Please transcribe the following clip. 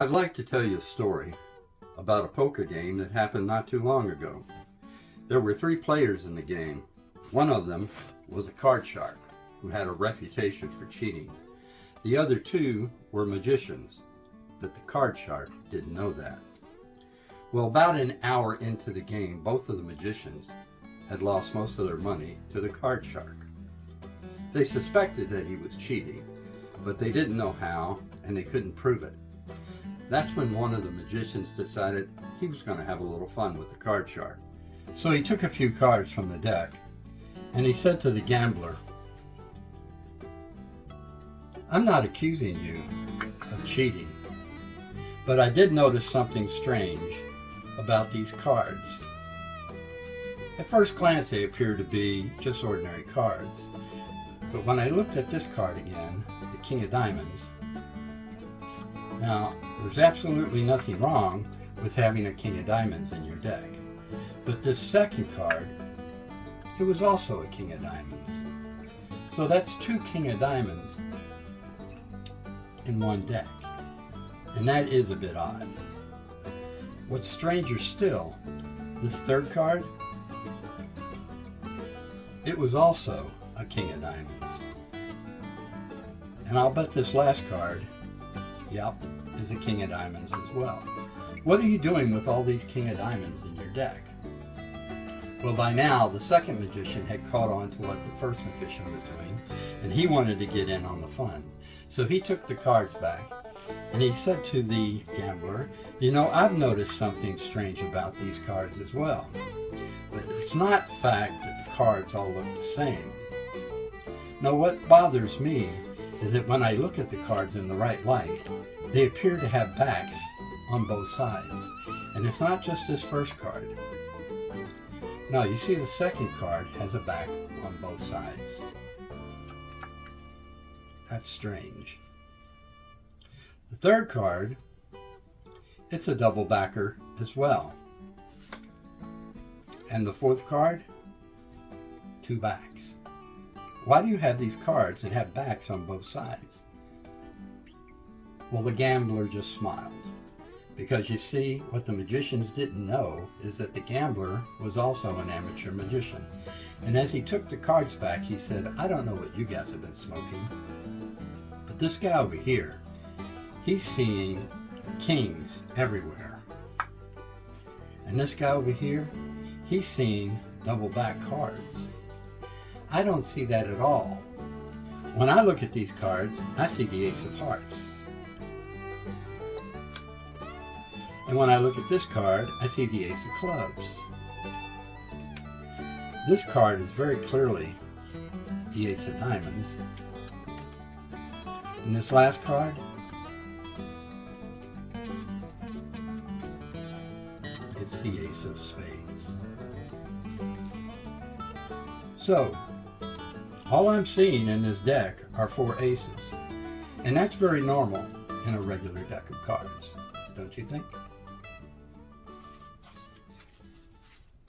I'd like to tell you a story about a poker game that happened not too long ago. There were 3 players in the game. One of them was a card shark who had a reputation for cheating. The other 2 were magicians, but the card shark didn't know that. Well, about an hour into the game, both of the magicians had lost most of their money to the card shark. They suspected that he was cheating, but they didn't know how, and they couldn't prove it. That's when one of the magicians decided he was going to have a little fun with the card shark. So he took a few cards from the deck, and he said to the gambler, "I'm not accusing you of cheating, but I did notice something strange about these cards. At first glance, they appear to be just ordinary cards, but when I looked at this card again, the King of Diamonds, now there's absolutely nothing wrong with having a King of Diamonds in your deck, but this second card, it was also a King of Diamonds. So that's 2 King of Diamonds in one deck, and that is a bit odd. What's stranger still, this third card, it was also a King of Diamonds. And I'll bet this last card, yep, is a King of Diamonds as well. What are you doing with all these King of Diamonds in your deck?" Well, by now, the second magician had caught on to what the first magician was doing, and he wanted to get in on the fun. So he took the cards back, and he said to the gambler, "You know, I've noticed something strange about these cards as well. But it's not the fact that the cards all look the same. No, what bothers me is that when I look at the cards in the right light, they appear to have backs on both sides. And it's not just this first card. No, you see the second card has a back on both sides. That's strange. The third card, it's a double backer as well. And the fourth card, 2 backs. Why do you have these cards that have backs on both sides?" Well, the gambler just smiled, because you see, what the magicians didn't know is that the gambler was also an amateur magician. And as he took the cards back, he said, "I don't know what you guys have been smoking, but this guy over here, he's seeing kings everywhere. And this guy over here, he's seeing double back cards. I don't see that at all. When I look at these cards, I see the Ace of Hearts. And when I look at this card, I see the Ace of Clubs. This card is very clearly the Ace of Diamonds. And this last card, it's the Ace of Spades. So, all I'm seeing in this deck are 4 aces. And that's very normal in a regular deck of cards, don't you think?"